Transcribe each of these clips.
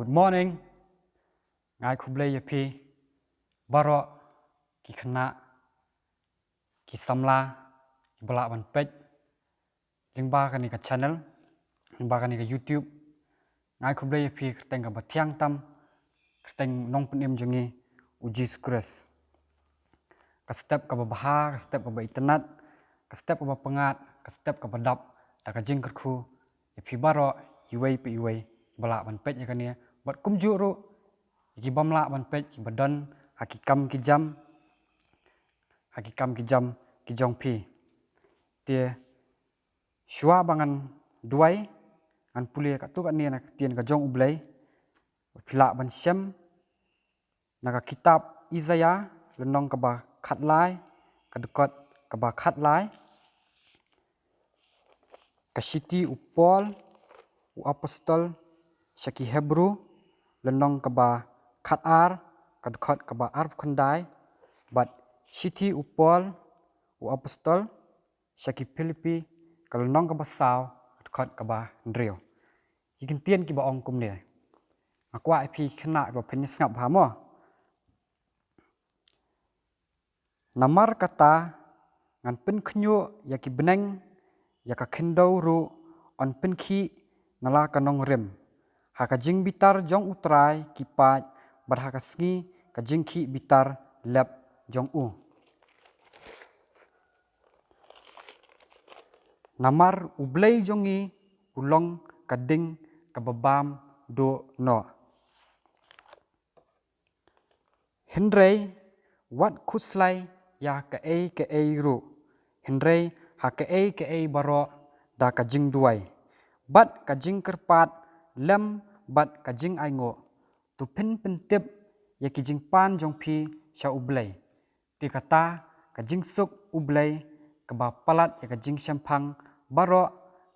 morning. Ngai U Blei yapi Balang Khynnah ki samla ki Balang Presbyterian lyngba ka channel lyngba ka YouTube. Ngai U Blei yapi kerteng ka pdiang tam kerteng nong penim jongi jingshakri. Ka step ka baha, ka step ka internet, ka step ka pengat, ka step ka badap, ta ka kyrkhu yapi Balang iwei pe iwei Balang Presbyterian yakani bat kumjuru ki bamla ki badan hakikam ki jam ki jong pi te shua bangan duwai an pulia ka tu ka ni na tien ka jong U Blei phila ban syam na ka kitab Isaiah lenong ka ba khat lai ka dekat ka ba khat lai ka siti U Paul U apostol syaki Hebrew lenong ka ba khat ar ka dekat ka ba ar khandai bat siti U Paul U apostol syaki Filipi ka lenong ka ba saw dekat ka ba ndrio yikin tien ki ba ong kum ne akwa ip khna ba phen sngewbha mo namar kata ngan pen khnyu yaki beneng yaka khindau ru on pen khi nala kanong rem haka jing bitar jong utrai kipat barhaka sngi ka jingki bitar lep jong u namar U Blei jongi ulong kading kababam do no Henrei wat khuslai ya ka ru Henrei ha ka baro da ka jing duwai bat ka jing kerpat lem bat ka jing aingo tu pen tip ya ki jing pan jong pi sha U Blei ti kata ka jing suk U Blei ka ba palat ya ka jing shampang baro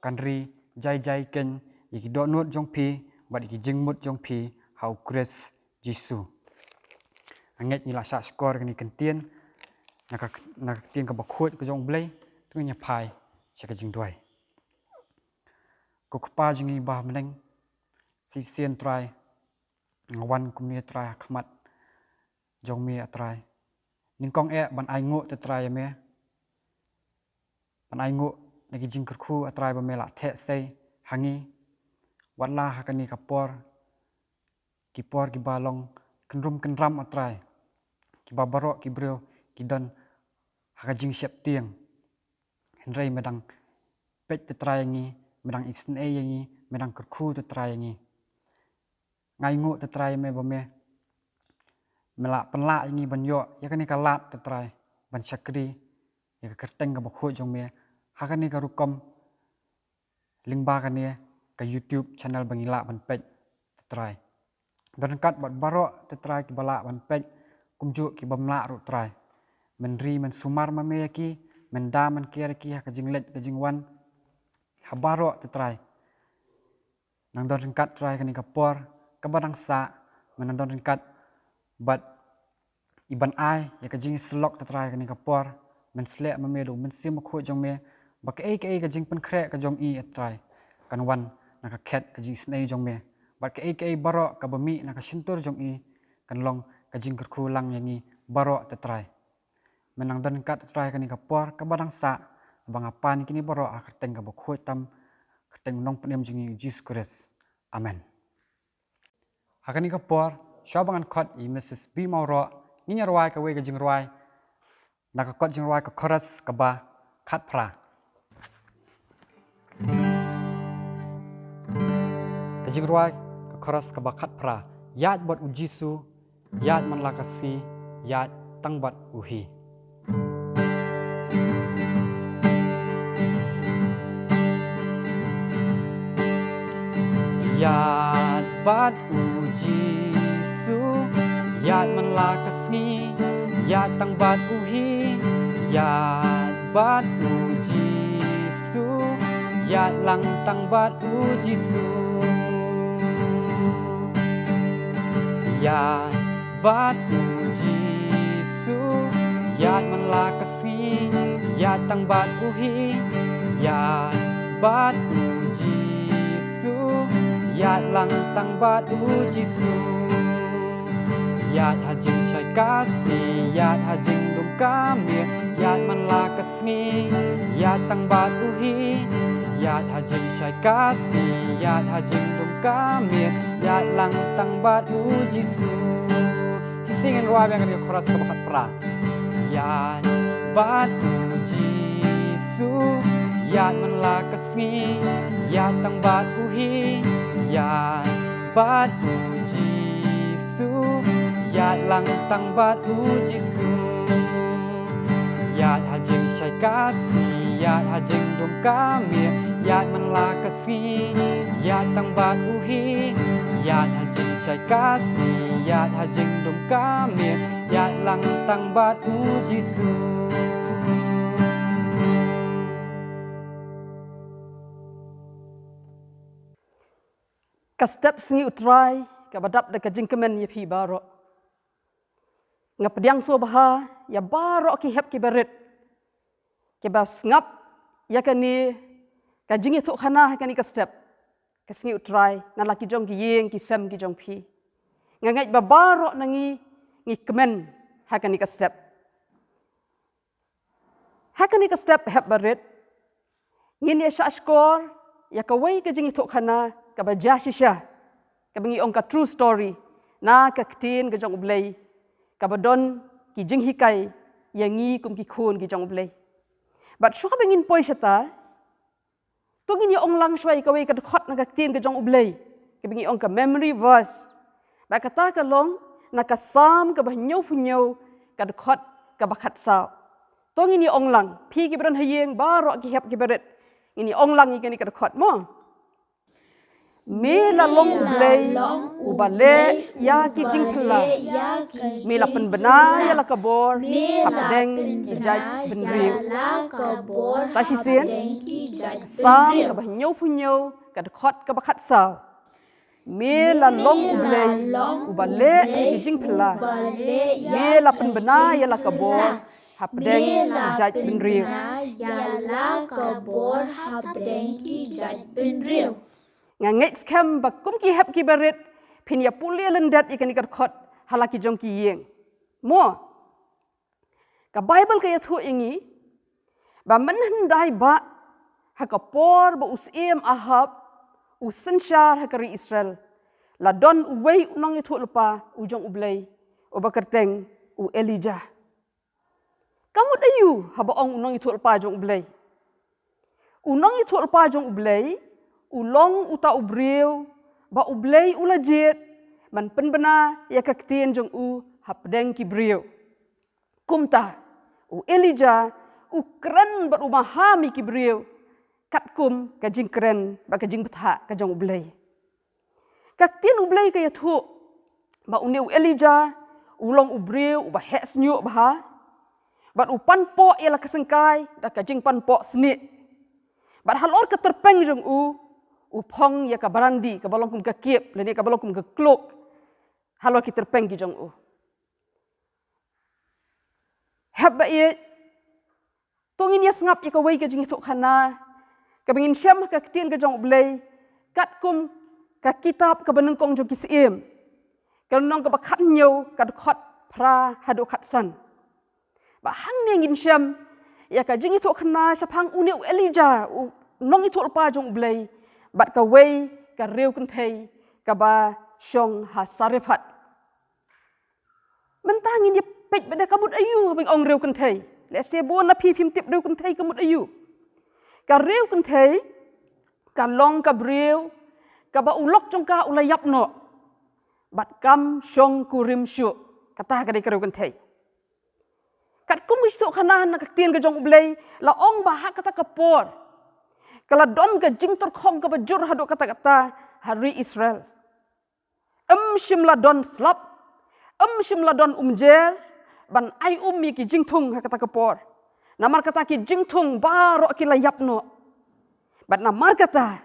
kanri jai ken ya ki do nut jong pi bat ki jing mut jong pi hau Kris Jisu anget ni la sa skor ni kentien na tien ka ba khot ka jong Blei tu nya pai sha ka jing duai ko kpa jingi ba meneng si sien try ngawan kumni try khmat jong mi try ning kong ban ai ngo te try me ban ai ngo nagi jing kyrkhu try ba me la the sei hangi wala hakani kapor ki balong kenrum kenram try ki babaro ki brio ki don haka jing shep tiang henrei medang pet te try ngi medang isne yangi medang kyrkhu te try ngi ngai ngo te try me ba me mela penla ini banyo yakani kalat te try ban shakri ya kerteng ka bakho jong me hakani ka rukom lyngba ka ne ka YouTube channel bangila ban pet te try dan kat bat baro te try ki bala ban pet kumju ki bamla ru try menri men sumar ma me ki menda man kier ki ka jinglet ka jingwan habaro te try nang don kat try kani ka por kabadang sa menandon ringkat bat iban ai ya ka jing slok ta try kani ka por men slek ma me do men sim kho jong me ba ka ka jing pen khre ka jong i try kan wan na ka khet ka jing snei jong me ba ka baro ka ba mi na ka shintur jong i kan long ka jing kyrkhu lang yangi baro ta try menang don kat try kani ka por kabadang sa bang apan kini baro a kerteng ka ba kho tam kerteng nong penem jingi jingshakri amen hakani ka por shabangan khot I Mrs. B Mauro ninya rwai ka we ka jing rwai na ka kot jing rwai ka chorus ka ba khat phra ka jing rwai ka chorus ka ba khat phra yat bot u Jisu yat man la ka si yat tang bat u hi yat bat u Jisu yat man la ka sngi yat tang bat u hi yat bat u Jisu yat lang tang bat u Jisu yat bat u Jisu yat man la ka sngi yat tang bat u hi yat bat u Jisu yat lang tang bat u Jisu yat hajing shai kasni yat hajing dum kamir yat man la kasni yat tang bat u hi yat hajing shai kasni yat hajing dum kamir yat lang tang bat u Jisu sisingin ruwa yang ni koras kabakat pra yat bat u Jisu yat man la kasni yat tang bat u hi yat bat u Jisu yat lang tang bat u Jisu yat hajing shai kasni yat hajing dum kamir yat man la kasni yat tang bat u hi yat hajing shai kasni yat hajing dum kamir yat lang tang bat u Jisu Kastep sengi utrai kabadap de kajingkemen ye pi baro nga pdiang so baha ya baro ki hep ki berit ke bas ngap ya kani kajingi thuk khana kani kastep kasengi utrai na laki jong ki yeng ki sem ki jong pi nga ngai ba baro nangi ngi kemen ha kani kastep hep berit ngin ye shashkor ya kawai kajingi thuk khana kabaja shisha kabangi ongka true story na kaktin ke jong Blei kabadon ki jinghikai yangi kum ki khun ki jong Blei but shu kabangin poisata tungin ya onglang shwai kawai ka khot na kaktin ke jong Blei kabangi ongka memory verse ba kata ka long na kasam ka banyo funyo ka khot ka bakhat sa tungin ya onglang phi ki bron hayeng baro ki hep ki beret ini onglang ikani ka khot mo Mila long Blei ubale ya ki jingthla mila penbena ya la kabor hapdeng ki jaj benriu sashi sien sam ka banyo funyo ka khot ka bakhat sa mila long Blei ubale ki jingthla mila penbena ya la kabor hapdeng ki jaj benriu ya la kabor hapdeng ki jaj benriu nga ngets kem ba kum ki hep ki berit phin ya pulia lendat ikani kat khot halaki jong ki yeng mo ka bible ka yathu ingi ba manhan dai ba ha ka por ba usim ahab usenshar ha kari Israel la don uwei unong yathu lupa ujong Blei ubakerteng u Elijah kamu dayu haba ong unong yathu lupa jong Blei unong yathu lupa jong Blei ulong uta ubriu ba Blei ulajet man penbena ya kaktin jong u hapdeng ki briu kumta u Elijah u kren ba umahami ki briu katkum ka jingkren ba ka jingbtha ka jong Blei kaktin Blei ka yathu ba u Elijah ulong ubriu ba hesnyu ba ba panpo ya la kasengkai da ka jing panpo snit ba halor ka terpeng jong u upong ya ka barandi ka balong kum ka kiep leni ka balong kum ka klok halo ki terpeng ki jong u habba ye tongin ya ngap ya ka wei ka jing thuk khana ka bingin syam ka ktien ka jong Blei kat kum ka kitab ka beneng kong jong ki sim ka nong ka bakhat nyo ka khot pra hadu khat san ba hang ne ngin syam ya ka jing thuk khana syapang uni Elijah nong i thuk pa jong Blei bat ka wei ka reu kan thei ka ba shong ha sarifat mentangin ya pej bada kamut ayu habing ong reu kan thei le se bon na phi phim tip reu kan thei kamut ayu ka reu kan thei ka long ka breu ka ba ulok jong ka ulayap no bat kam shong kurim shu kata ka dei ka reu kan thei kat kum sto khana na ka tien ka jong Blei la ong ba ha kata ka por kala don ka jingtor khong ka bajur hadu kata-kata hari Israel shimla don slap shimla don umjer ban ai mi ki jingthung ha kata kapor namar kata ki jingthung baro ki layapno ban namar kata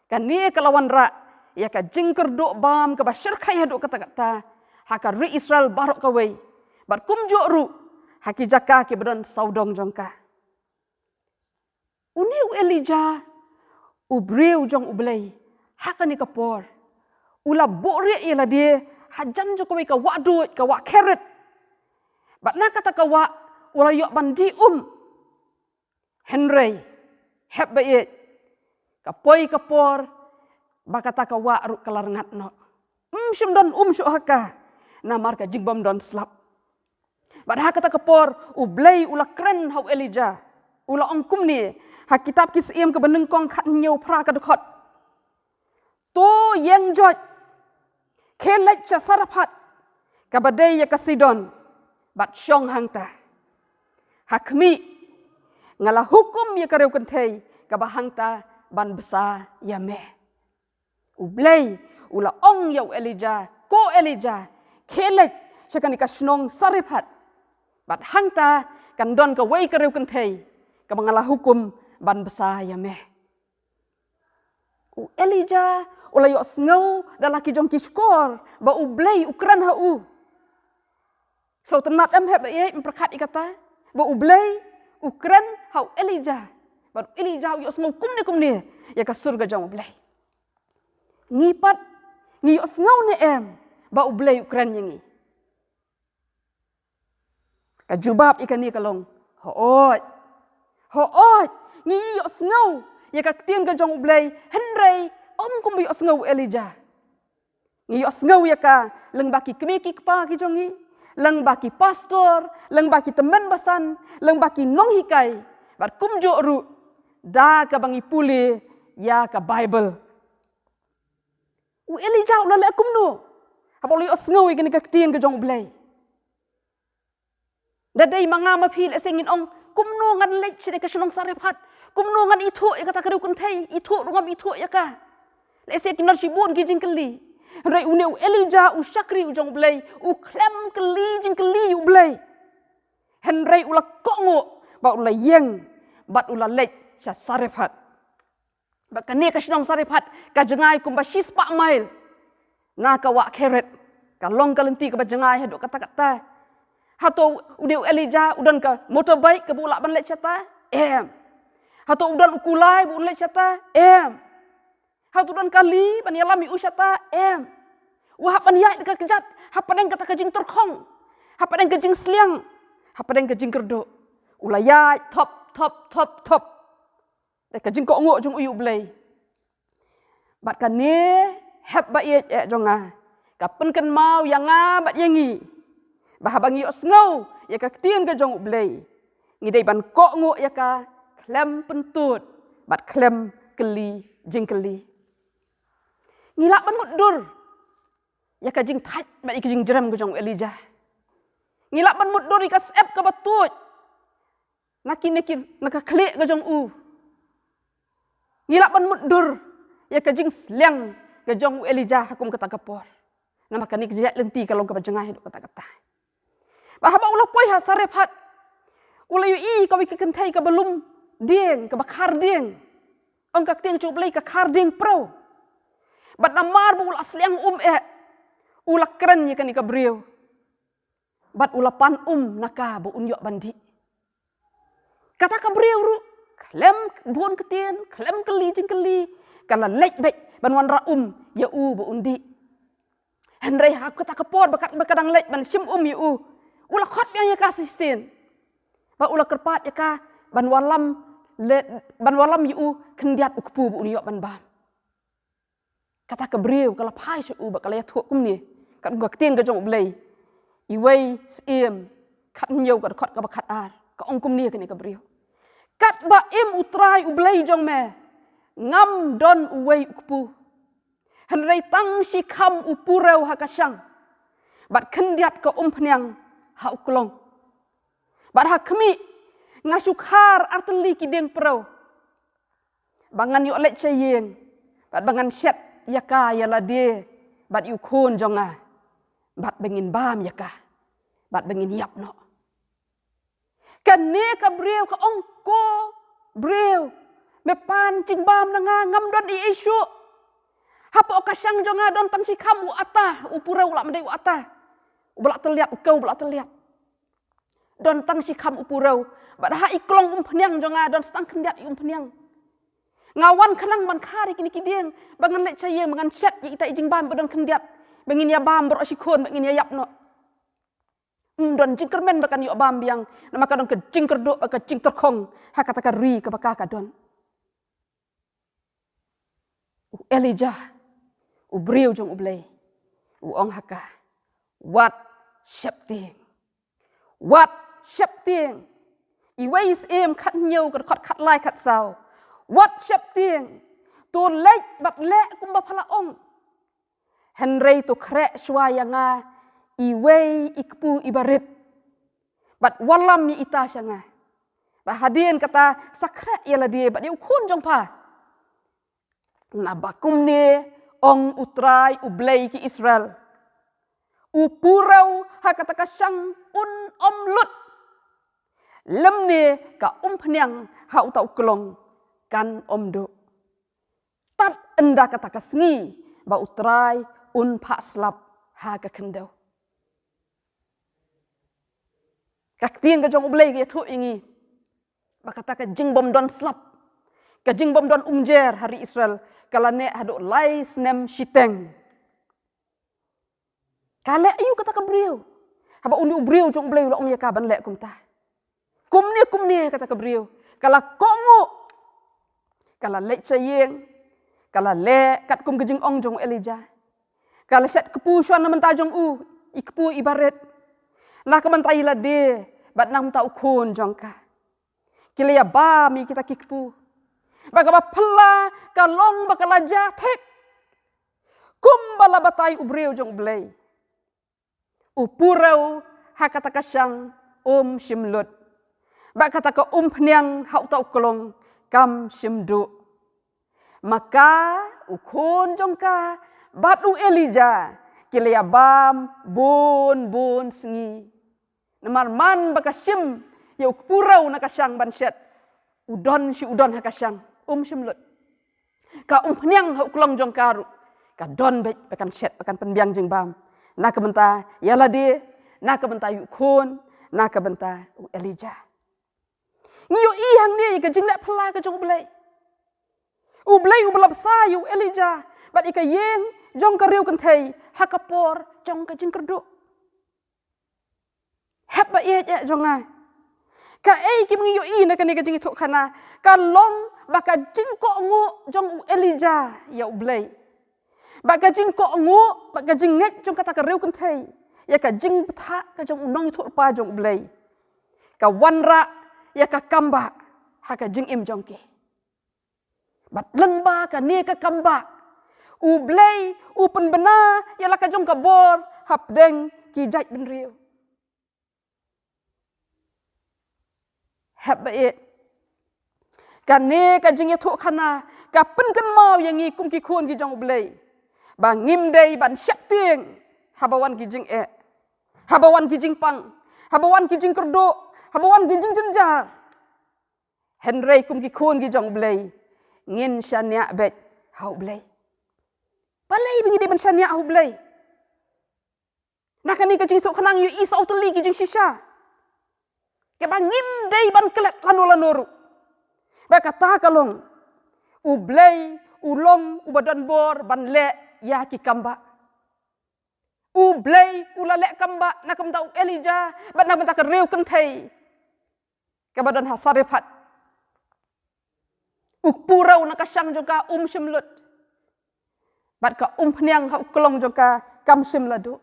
kan ni kalawan ra ya ka jingker do bam ka bashir khai hadu kata-kata ha ka ri Israel baro ka wei ban kumjo ru ha ki jaka ki bedon saudong jongka Uni Elijah ubriu jong Blei hakani kapor ula bore ila dia hajan jo ka wa duit ka wa carrot bat na kata ka wa ula yo bandi Henry heb ba ye ka poi ka por ba kata ka wa ru kalar ngat no shim don shu haka na marka jingbam don slap bat ha kata ka por U Blei ula kren hau Elijah ula ongkum ni ha kitab kisiem ke benengkong khat nyeu pra ka dekot to yang jot kelech cha sarapat ka badai ya ka Sidon bat syong hangta hakmi ngala hukum ya kareu kentai ka bahangta ban besar ya me U Blei ula ong ya Elijah ko Elijah kelech chakani ka snong sarapat bat hangta kan don ka wei kareu kentai ka ngala hukum ban besar ya me U Elijah ula yo sngau dalaki jong kiskor ba U Blei ukran ha u so tenat em heb ye perkat ikata ba U Blei ukran hau Elijah ba Elijah yo sngau kum ni ya ka surga jong U Blei ngipat ngi yo sngau ne em ba U Blei ukran ngi ka jubab ikan ni kalong hoot ngi yo sngau ya ka tien ka jong U Blei Henry kum yo sngau Elijah ngi yo sngau ya ka lengbaki kemiki kpa ki jongi lengbaki pastor lengbaki teman basan lengbaki nong hikai bat kum jo ru da ka bangi puli ya ka Bible U Elijah ula le kum no apa yo sngau ya ka tien ka jong U Blei dadai mangama phil esengin ong kumno ngan lech sine ka snong sarephat kumno ngan ithu ya kata kadu kun thai ithu rungam ithu ya ka lese kinar sibun ki jingkeli rai uneu Elijah U Shakri U jong Blei U klem keli jingkeli U Blei Henry ula kongo ba ula yeng bat ula lech cha sarephat ba kane ka snong sarephat ka jengai kum ba shispa mail na ka wa carrot ka long kalenti ka ba jengai hado kata hato uneu Elijah udan ka motorbike ka bula ban lech chata hato udan ukulai bun lech chata Hatu dan kali ban yalami usyata wah ban yai dekat kejat hapadeng kata kejing turkhong hapadeng kejing sliang hapadeng kejing kerdo ulayai top de kejing kok ngok jong U Blei bat kan ne heb ba ye jonga kapen kan mau yang bat yengi bah bangi yo sngau ya ka tien ka jong U Blei ngi dei ban kok ngok ya ka klem pentut bat klem keli jingkeli ngilak ban mudur ya ka jing thaj ba ik jing jeram ko jong Elijah ngilak ban mudur ka sep ka batut nakin naka klik ka jong U ngilak ban mudur ya ka jing sliang ka jong Elijah hakum kata kapor nama kanik jat lenti kalau ka bajengah kata bahaba ulah poi ha sarephat ulah yu I ka wik kentai ka belum dieng ka bakar dieng ong ka tieng cu Blei ka kar dieng pro bat namar bu ulah sliang ulah keren ya kan ika beriau bat ulah pan naka bu unyo bandi kata ka beriau ru klem buon ketien klem keli jingkeli kala lech bek ban wan ra ya bu undi Henry hak kata ka por bakadang lech ban sim ya ulah khot yang ya kasih sin ba ulah kerpat ya ka ban walam ya kendiat ukpu bu unyo ban bam kata ka beriau kala pai chu ba kala thu kum ni kat gak tien ka jong Blei iwei siem khat nyeu ka khot ka ba khat ar ka ong kum ni ka ni ka beriau kat ba im utrai U Blei jong me ngam don uwei ukpu Henry tang si kham upureu hakasang bat kendiat ka phnyang ha uklong bat hakmi ngasukhar arteli ki deng pro bangan yo lech chayeng bat bangan shet yaka yala dia bat yu khun jonga bat bengin bam yaka bat bengin yap no kan ne ka breu ka ongko breu me pan cing bam nanga ngam don I isu hapo ka sang jonga don tang si kamu ata upura ula mendai ata ubelak terlihat ukau ubelak terlihat don tang si kam upurau bat ha iklong phnyang jonga don stang kendiat phnyang Ngawan kenang man kari kini kidiang. Bangan lek caya mangan chat ya ita ijing bam badang kendiat. Bangin ya bam bro asikon bangin ya yapno. Don jingkermen bakan yo bam biang. Nama kadang ke jingkerdo baka jing terkong. Hak kata ri ke baka kadon. Elijah. Briu jong U Blei. Ong haka. Wat shep ting. Wat shep ting. Iway is kat nyau kat lai kat sao. Wat shep ting. Tu lek bat lek kumba pala ong. Henry tu krek shwa yanga. Iway ikpu ibarit. Bat walam ni ita syanga. Bat hadin kata sakrek ialah dia. Bat dia ukun jong pa. Nabakum ni ong utrai U Blei ki Israel. Upurau hakata kasyang omlut. Lem ni ka peniang ha utau kelong kan omdo. Tat enda kata kasngi ba utrai pak slap ha ka kendau. Kak tiang ka jong U Blei ki thu ingi. Ba kata ka jing bom don slap. Ka jing bom don umjer hari Israel kalane hadu lai snem shiteng. Kale ayu kata ka briu. Haba undi briu jong U Blei ulah ong ya ka ban lek kum ta. Kum ni kata ka briu. Kala kongu. Kala lek chayeng. Kala lek kat kum gejing ong jong Elijah. Kala set kepu shuan na jong U ikpu ibaret. Nah kementai la de bat nam ta ukun jong ka. Kila ya ba mi kita kikpu. Bagaba pela kalong bakala jatek. Kumbala batai ubreu jong U Blei. Upurau hakata kasyang shimlut. Bak kata ka peniang hau tau kolong kam shimdu. Maka ukun jong ka batu Elijah kila ya bam bun sengi. Namar man bakasyim ya upurau nakasyang bansyat. Udon hakasyang shimlut. Ka peniang hau kolong jong karu. Ka don bakan syat bakan penbiang jeng bam. Na kebenta yala dia, na kebenta yukun, na kebenta Elijah. Ngiyo ihang dia ika jing lek pela ke jong U Blei. U Blei u belap sa yu Elijah, bat ika yeng jong ka riu kan thei, hakapor jong ka jing kerdu. Hep ba iya ja jong a. Ka ei ki ngiyo i na kan ika jing Khynnah kana, ka long baka jing ko ngu jong Elijah ya U Blei. Baka jing ko ngu, baka jing nget jong kata ka riu kan thei. Ya ka jing peta ka jong unong itu pa jong U Blei. Ka wanra ya ka kamba ha ka jing im jong ke. Bat lyngba ka ni ka kamba. U Blei u pen bena ya la ka jong ka bor hap deng ki jait ben riu. Hap ba it. Ka ni ka jing Khynnah ka pen kan mau yang ngi kum ki khun ki jong U Blei. Bang ngim day ban syap ting habawan ki jing habawan ki jing pang habawan ki jing kerdo habawan ki jing jenjar Henry kum ki khun ki jong Blei ngin syania bet hau Blei palai bingi de ban syania hau Blei nak ni ka jing sok khanang yu isau teli ki jing shisha ke bang ngim day ban kelet lanuru ba kata kalong U Blei ulong ubadan bor ban le ya ki kamba. U Blei ula lek kamba nak kemta Elijah bat nak benta riu kan thei. Ka badan hasarephat. Ukpurau nak kasyang joka shimlut. Bat ka peniang hau kelong joka kam shimladu.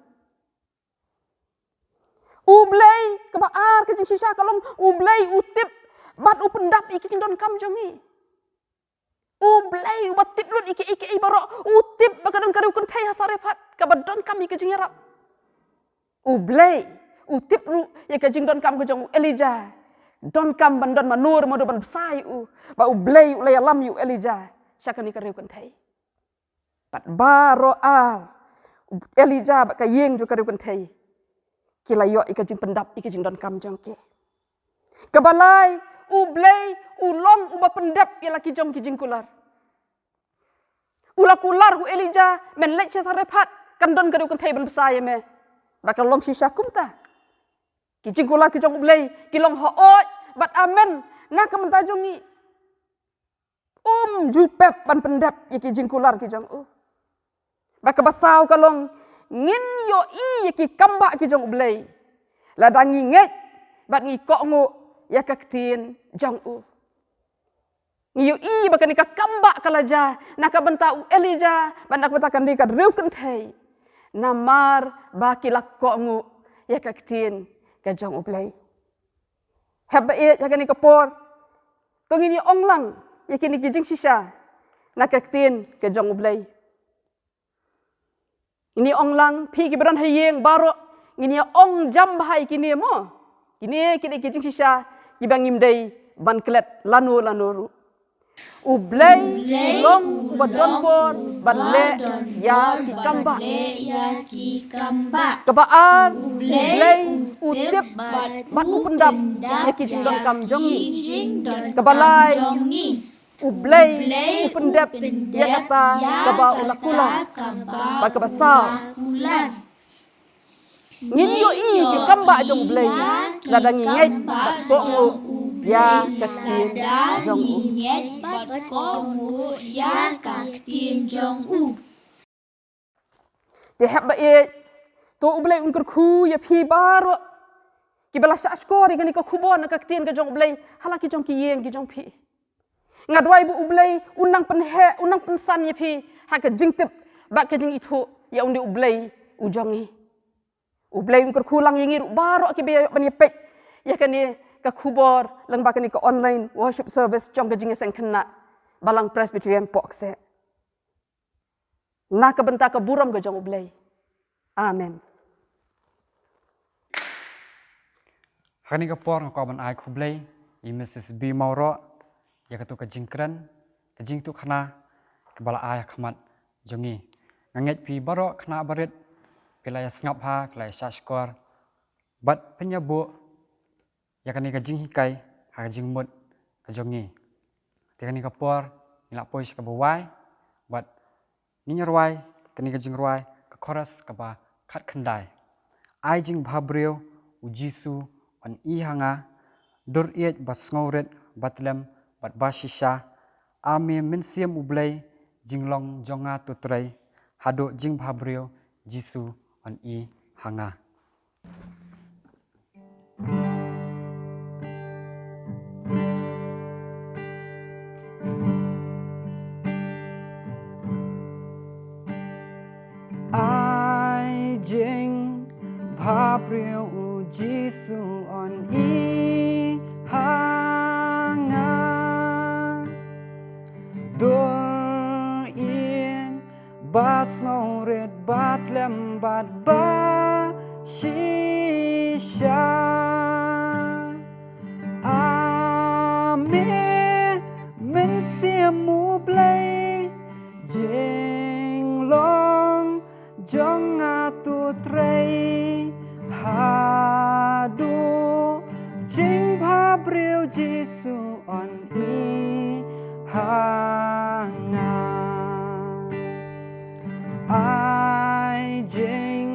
U Blei ka baar ke jing sisa kalong U Blei utip bat u pendap iki jing don kam jongi. U Blei ubat tip lut iki barok utip bakadan kariu kan thai hasarephat ka badon kam iki jing yarap. U Blei utip lu ya ka jing don kam ke jong Elijah. Don kam bandon manur modo ban besai u. Ba U Blei u layalam yu Elijah syakani kariu kan thai. Pat baro al Elijah ba ka yeng ju kariu kan thai. Kila yo ika jing pendap iki jing don kam jong ke. Kabalai U Blei ulong uba pendap ya laki jong ki jing kular. Ula kular hu Elijah men lek cha sarephat kan don kadu kan thai ban besai me. Bakal long shisha kumta. Ki jing kular ki jong U Blei ki long ho oi bat amen na ka menta jongi. jupep ban pendap yaki jingkular ki jong ba ka basau kalong ngin yo yaki kamba ki jong blei la dangi nget bat ngi ko ngu yakaktin jong ngiyo ba ka kamba kalaja nakabenta elija ban nakabenta kan ka reuken thei namar ba ki lakko ngu yakaktin ka jong blei haba yakani kapor tungini onglang yakini kijing shisha nakaktin ke jong blei ini onglang pi ki beran hayeng baro ini ong jam bahai kini mo kini kijing shisha kibangim dei ban klet lanu U Blei long badon bor balle ya ki kamba kebaan U Blei utip bat upendap yaki jingdon kam jongi kebalai U Blei upendap ya kata keba ulakula bat kebasau ngin yo ki kamba jong Blei ladangi ngai ko ngu ya kaktin jong Te haba to U Blei un kyrkhu ya phi baro ki bala sa skor ngani ko khubon kaktin ka jong Blei halaki jong ki yeng ki jong phi ngadwai bu U Blei unang pensan ya phi ha ka jingtip ba ka jing ithu ya undi U Blei u jongi U Blei un kyrkhu lang yingir baro ki be ban yepek ya kani ka khubor lang ba kani ka online worship service jong ka Jingiaseng Khynnah Balang Presbyterian Pohkseh na ka benta ka buram ka jong U Blei amen Hani ka por ko ban ai khu Blei i Mrs B Mauro ya ka tu ka jingkran ka jing tu khana ka bala ai khamat jongi nganget pi baro khana barit kelaya sngewbha kelaya shashkor bat penyabu ya kani ka jing hikai ha jing mut ka jongi te kani ka por ila pois ka duwai bat ninyarwai kani ka jing rwai ka chorus ka ba khat khandai ai jing bhabreu u jisu on I hanga dur iet bat ngauret batlem bat bashisha ame mensiam U Blei jinglong jonga tutrai hado jing bhabreu jisu on I hanga ai jing bhabreu u jisu on I hanga dur in bas ngauret batlem bat ba shisha ame mensiam U Blei jinglong jong atutrei hadu jing bhabreu jisu on I hanga ai jing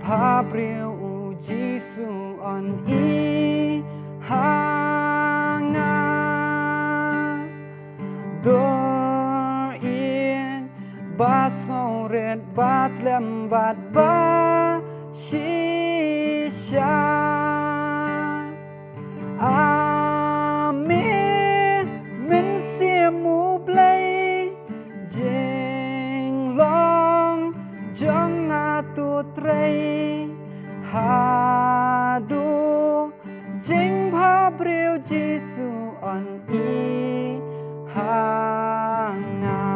bhabreu u jisu on I hanga dur in bas ngauret batlem bat ba shisha ame mensiam U Blei jinglong jong atutrei hadu jing bhabreu jisu on I hanga